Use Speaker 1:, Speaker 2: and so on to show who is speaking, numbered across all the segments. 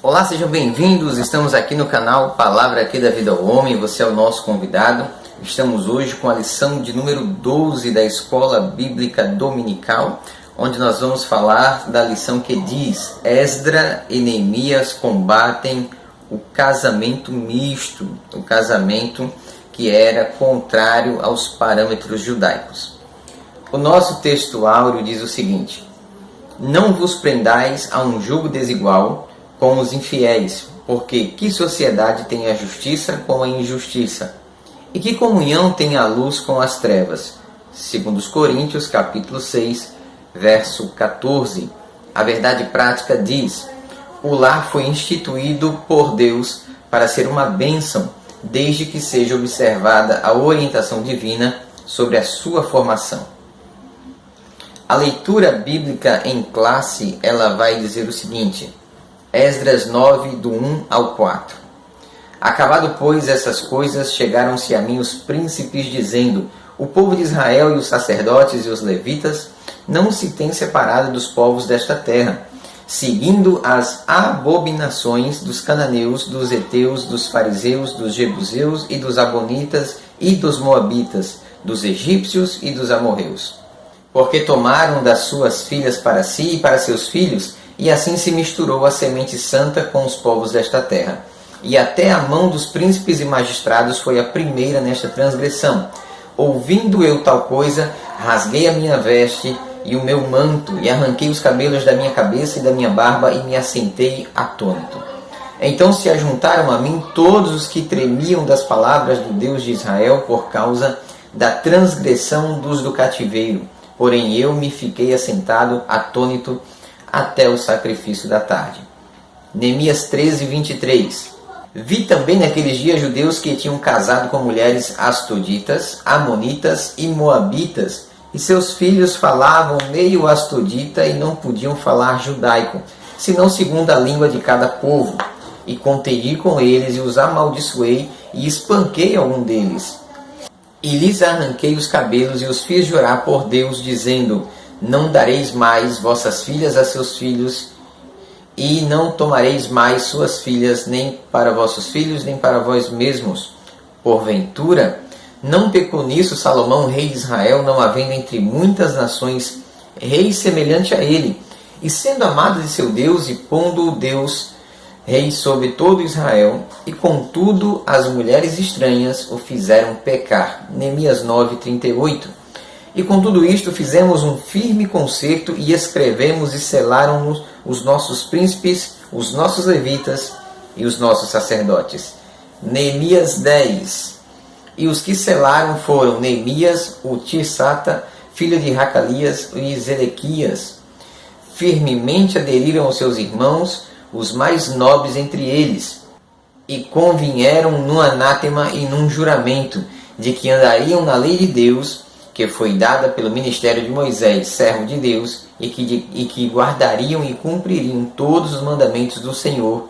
Speaker 1: Olá, sejam bem-vindos. Estamos aqui no canal Palavra aqui da Vida ao Homem. Você é o nosso convidado. Estamos hoje com a lição de número 12 da Escola Bíblica Dominical, onde nós vamos falar da lição que diz: Esdra e Neemias combatem o casamento misto, o casamento que era contrário aos parâmetros judaicos. O nosso texto áureo diz o seguinte: não vos prendais a um jugo desigual com os infiéis, porque que sociedade tem a justiça com a injustiça? E que comunhão tem a luz com as trevas? Segundo os Coríntios, capítulo 6, verso 14. A verdade prática diz: o lar foi instituído por Deus para ser uma bênção, desde que seja observada a orientação divina sobre a sua formação. A leitura bíblica em classe, ela vai dizer o seguinte: Esdras 9, do 1 ao 4. Acabado, pois, essas coisas, chegaram-se a mim os príncipes, dizendo: o povo de Israel e os sacerdotes e os levitas não se têm separado dos povos desta terra, seguindo as abominações dos cananeus, dos heteus, dos fariseus, dos jebuseus e dos amonitas e dos moabitas, dos egípcios e dos amorreus. Porque tomaram das suas filhas para si e para seus filhos, e assim se misturou a semente santa com os povos desta terra. E até a mão dos príncipes e magistrados foi a primeira nesta transgressão. Ouvindo eu tal coisa, rasguei a minha veste e o meu manto, e arranquei os cabelos da minha cabeça e da minha barba, e me assentei atônito. Então se ajuntaram a mim todos os que tremiam das palavras do Deus de Israel por causa da transgressão dos do cativeiro. Porém eu me fiquei assentado atônito até o sacrifício da tarde. Neemias 13, 23. Vi também naqueles dias judeus que tinham casado com mulheres astoditas, amonitas e moabitas, e seus filhos falavam meio astodita e não podiam falar judaico, senão segundo a língua de cada povo. E contendi com eles e os amaldiçoei e espanquei algum deles. E lhes arranquei os cabelos e os fiz jurar por Deus, dizendo: não dareis mais vossas filhas a seus filhos, e não tomareis mais suas filhas, nem para vossos filhos, nem para vós mesmos. Porventura, não pecou nisso Salomão, rei de Israel, não havendo entre muitas nações rei semelhante a ele, e sendo amado de seu Deus, e pondo Deus rei sobre todo Israel, e contudo as mulheres estranhas o fizeram pecar. Neemias 9, 38. E com tudo isto fizemos um firme concerto e escrevemos e selaram-nos os nossos príncipes, os nossos levitas e os nossos sacerdotes. Neemias 10. E os que selaram foram Neemias, o Tirsata, filho de Racalias, e Zedequias. Firmemente aderiram aos seus irmãos, os mais nobres entre eles, e convinheram num anátema e num juramento, de que andariam na lei de Deus, que foi dada pelo ministério de Moisés, servo de Deus, e que guardariam e cumpririam todos os mandamentos do Senhor,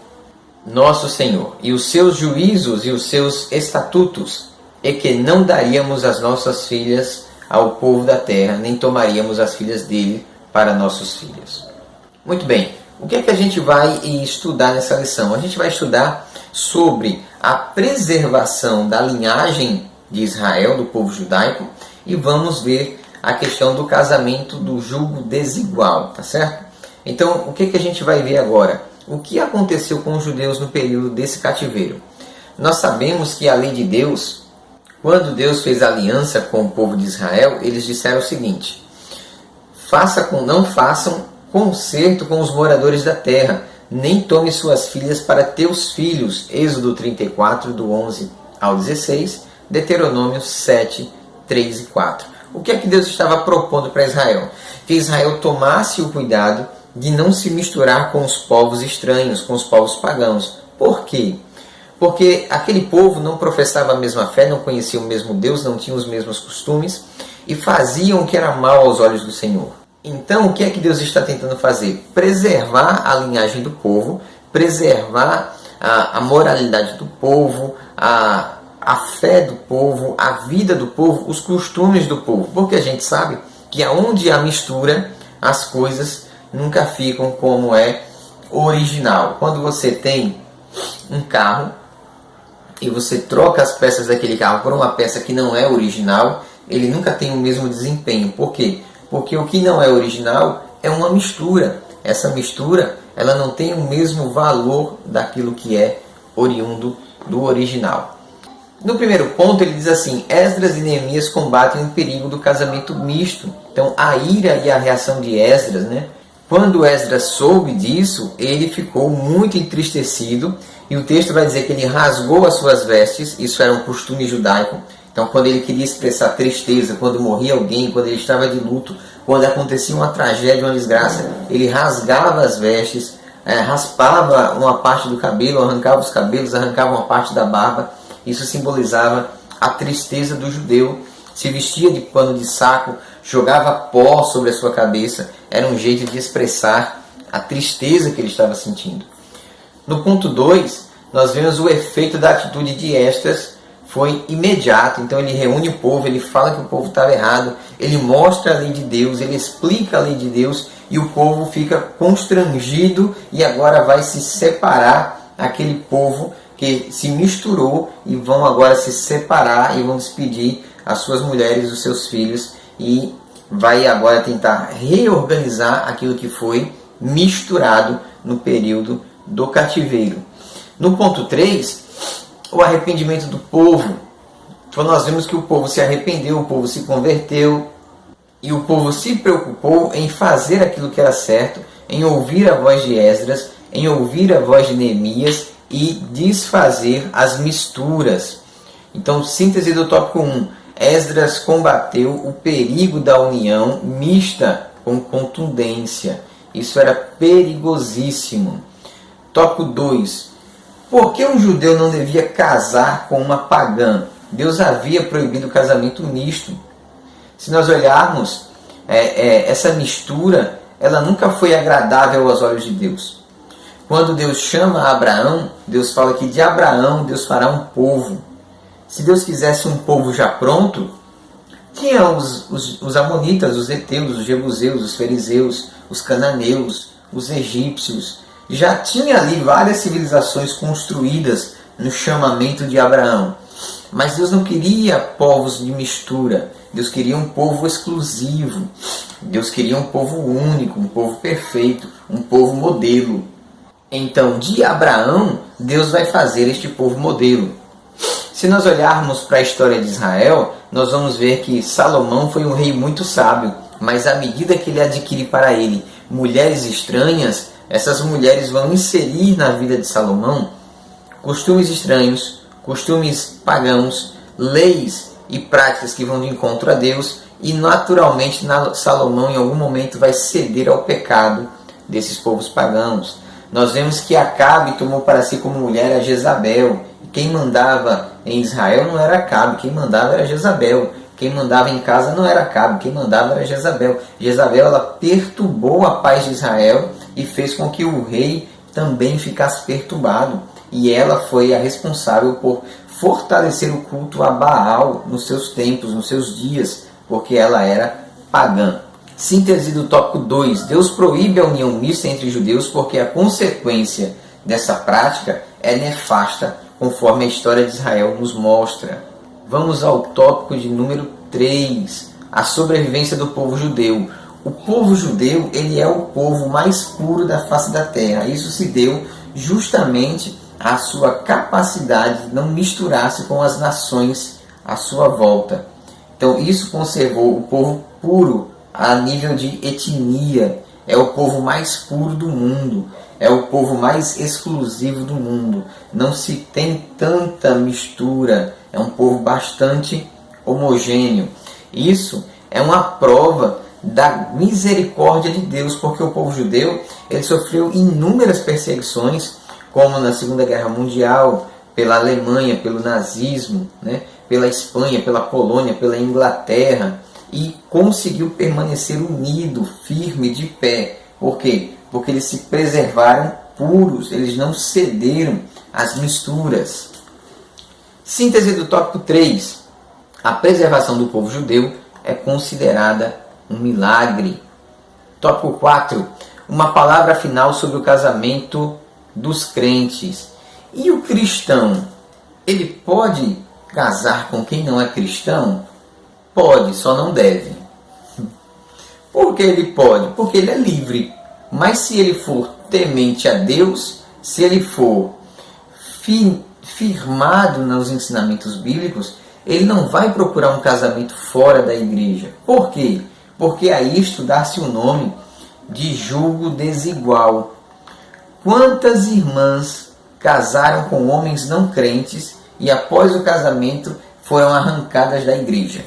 Speaker 1: nosso Senhor, e os seus juízos e os seus estatutos, e que não daríamos as nossas filhas ao povo da terra, nem tomaríamos as filhas dele para nossos filhos. Muito bem, o que é que a gente vai estudar nessa lição? A gente vai estudar sobre a preservação da linhagem de Israel, do povo judaico, e vamos ver a questão do casamento do jugo desigual, tá certo? Então, o que a gente vai ver agora? O que aconteceu com os judeus no período desse cativeiro? Nós sabemos que a lei de Deus, quando Deus fez aliança com o povo de Israel, eles disseram o seguinte: não façam concerto com os moradores da terra, nem tome suas filhas para teus filhos. Êxodo 34, do 11 ao 16, Deuteronômio 7, 3 e 4. O que é que Deus estava propondo para Israel? Que Israel tomasse o cuidado de não se misturar com os povos estranhos, com os povos pagãos. Por quê? Porque aquele povo não professava a mesma fé, não conhecia o mesmo Deus, não tinha os mesmos costumes e faziam o que era mal aos olhos do Senhor. Então, o que é que Deus está tentando fazer? Preservar a linhagem do povo, preservar a moralidade do povo, a fé do povo, a vida do povo, os costumes do povo. Porque a gente sabe que aonde há mistura, as coisas nunca ficam como é original. Quando você tem um carro e você troca as peças daquele carro por uma peça que não é original, ele nunca tem o mesmo desempenho. Por quê? Porque o que não é original é uma mistura. Essa mistura, ela não tem o mesmo valor daquilo que é oriundo do original. No primeiro ponto ele diz assim: Esdras e Neemias combatem o perigo do casamento misto. Então a ira e a reação de Esdras, né? Quando Esdras soube disso, ele ficou muito entristecido, e o texto vai dizer que ele rasgou as suas vestes. Isso era um costume judaico. Então quando ele queria expressar tristeza, quando morria alguém, quando ele estava de luto, quando acontecia uma tragédia, uma desgraça, ele rasgava as vestes, raspava uma parte do cabelo, arrancava os cabelos, arrancava uma parte da barba. Isso simbolizava a tristeza do judeu. Se vestia de pano de saco, jogava pó sobre a sua cabeça. Era um jeito de expressar a tristeza que ele estava sentindo. No ponto 2, nós vemos o efeito da atitude de Esdras foi imediato. Então ele reúne o povo, ele fala que o povo estava errado, ele mostra a lei de Deus, ele explica a lei de Deus, e o povo fica constrangido e agora vai se separar, aquele povo que se misturou, e vão agora se separar e vão despedir as suas mulheres, os seus filhos, e vai agora tentar reorganizar aquilo que foi misturado no período do cativeiro. No ponto 3, o arrependimento do povo. Então nós vemos que o povo se arrependeu, o povo se converteu, e o povo se preocupou em fazer aquilo que era certo, em ouvir a voz de Esdras, em ouvir a voz de Neemias e desfazer as misturas. Então, síntese do tópico 1. Esdras combateu o perigo da união mista com contundência. Isso era perigosíssimo. Tópico 2. Por que um judeu não devia casar com uma pagã? Deus havia proibido o casamento misto. Se nós olharmos, essa mistura, ela nunca foi agradável aos olhos de Deus. Quando Deus chama Abraão, Deus fala que de Abraão Deus fará um povo. Se Deus quisesse um povo já pronto, tinha os amonitas, os heteus, os jebuseus, os fariseus, os cananeus, os egípcios. Já tinha ali várias civilizações construídas no chamamento de Abraão. Mas Deus não queria povos de mistura. Deus queria um povo exclusivo. Deus queria um povo único, um povo perfeito, um povo modelo. Então, de Abraão, Deus vai fazer este povo modelo. Se nós olharmos para a história de Israel, nós vamos ver que Salomão foi um rei muito sábio, mas à medida que ele adquire para ele mulheres estranhas, essas mulheres vão inserir na vida de Salomão costumes estranhos, costumes pagãos, leis e práticas que vão de encontro a Deus, e naturalmente Salomão em algum momento vai ceder ao pecado desses povos pagãos. Nós vemos que Acabe tomou para si como mulher a Jezabel. Quem mandava em Israel não era Acabe, quem mandava era Jezabel. Quem mandava em casa não era Acabe, quem mandava era Jezabel. Jezabel, ela perturbou a paz de Israel e fez com que o rei também ficasse perturbado. E ela foi a responsável por fortalecer o culto a Baal nos seus tempos, nos seus dias, porque ela era pagã. Síntese do tópico 2. Deus proíbe a união mista entre judeus porque a consequência dessa prática é nefasta, conforme a história de Israel nos mostra. Vamos ao tópico de número 3. A sobrevivência do povo judeu. O povo judeu, ele é o povo mais puro da face da terra. Isso se deu justamente à sua capacidade de não misturar-se com as nações à sua volta. Então isso conservou o povo puro a nível de etnia. É o povo mais puro do mundo. É o povo mais exclusivo do mundo. Não se tem tanta mistura. É um povo bastante homogêneo. Isso é uma prova da misericórdia de Deus, porque o povo judeu ele sofreu inúmeras perseguições, como na Segunda Guerra Mundial, pela Alemanha, pelo nazismo, né? Pela Espanha, pela Polônia, pela Inglaterra, e conseguiu permanecer unido, firme, de pé. Por quê? Porque eles se preservaram puros, eles não cederam às misturas. Síntese do tópico 3. A preservação do povo judeu é considerada um milagre. Tópico 4. uma palavra final sobre o casamento dos crentes. E o cristão, ele pode casar com quem não é cristão? Pode, só não deve. Por que ele pode? Porque ele é livre. Mas se ele for temente a Deus, se ele for firmado nos ensinamentos bíblicos, ele não vai procurar um casamento fora da igreja. Por quê? Porque a isto dá-se o nome de julgo desigual. Quantas irmãs casaram com homens não crentes e após o casamento foram arrancadas da igreja?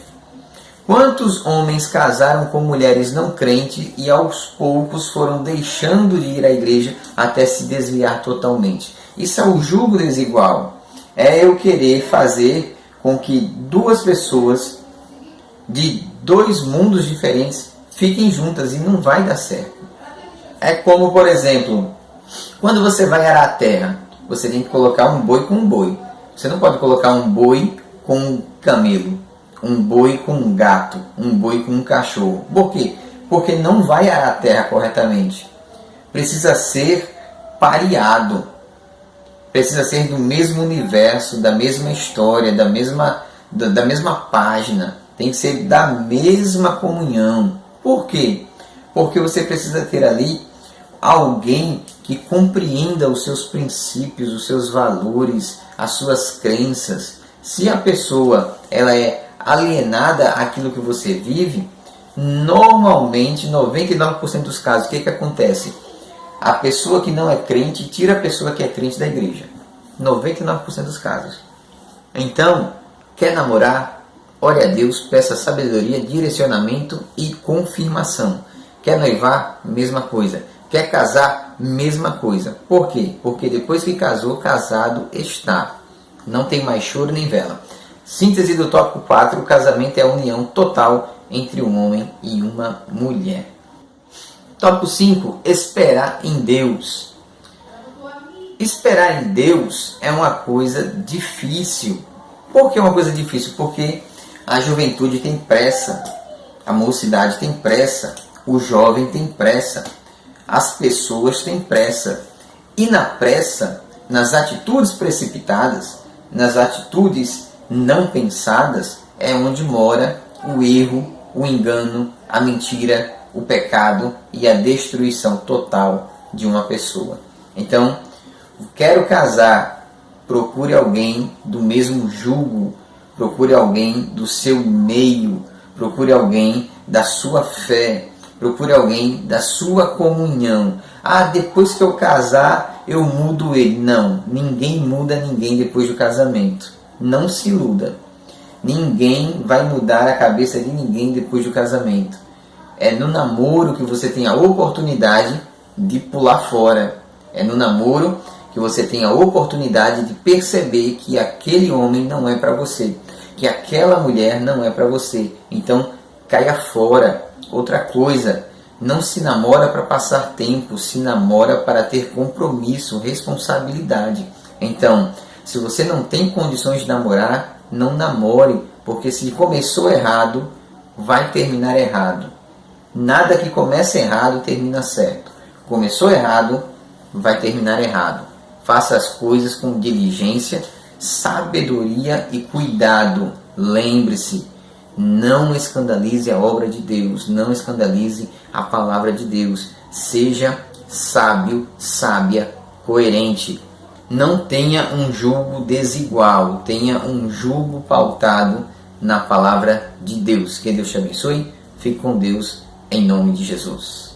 Speaker 1: Quantos homens casaram com mulheres não crentes e aos poucos foram deixando de ir à igreja até se desviar totalmente? Isso é o julgo desigual. É eu querer fazer com que duas pessoas de dois mundos diferentes fiquem juntas e não vai dar certo. É como, por exemplo, quando você vai arar a terra, você tem que colocar um boi com um boi. Você não pode colocar um boi com um camelo, um boi com um gato, um boi com um cachorro. Por quê? Porque não vai arar a terra corretamente. Precisa ser pareado. Precisa ser do mesmo universo, da mesma história, da mesma página. Tem que ser da mesma comunhão. Por quê? Porque você precisa ter ali alguém que compreenda os seus princípios, os seus valores, as suas crenças. Se a pessoa ela é alienada àquilo que você vive, normalmente, 99% dos casos, o que acontece? A pessoa que não é crente tira a pessoa que é crente da igreja. 99% dos casos. Então, quer namorar? Ore a Deus, peça sabedoria, direcionamento e confirmação. Quer noivar? Mesma coisa. Quer casar? Mesma coisa. Por quê? Porque depois que casou, casado está. Não tem mais choro nem vela. Síntese do tópico 4. O casamento é a união total entre um homem e uma mulher. Tópico 5. Esperar em Deus. Esperar em Deus é uma coisa difícil. Por que é uma coisa difícil? Porque a juventude tem pressa, a mocidade tem pressa, o jovem tem pressa, as pessoas têm pressa. E na pressa, nas atitudes precipitadas, nas atitudes não pensadas, é onde mora o erro, o engano, a mentira, o pecado e a destruição total de uma pessoa. Então, quero casar, procure alguém do mesmo jugo, procure alguém do seu meio, procure alguém da sua fé, procure alguém da sua comunhão. Ah, depois que eu casar, eu mudo ele. Não, ninguém muda ninguém depois do casamento. Não se iluda. Ninguém vai mudar a cabeça de ninguém depois do casamento. É no namoro que você tem a oportunidade de pular fora. É no namoro que você tem a oportunidade de perceber que aquele homem não é para você, que aquela mulher não é para você. Então, caia fora. Outra coisa, não se namora para passar tempo, se namora para ter compromisso, responsabilidade. Então, se você não tem condições de namorar, não namore, porque se começou errado, vai terminar errado. Nada que começa errado termina certo. Começou errado, vai terminar errado. Faça as coisas com diligência, sabedoria e cuidado. Lembre-se, não escandalize a obra de Deus, não escandalize a palavra de Deus. Seja sábio, sábia, coerente. Não tenha um julgo desigual, tenha um julgo pautado na palavra de Deus. Que Deus te abençoe. Fique com Deus, em nome de Jesus.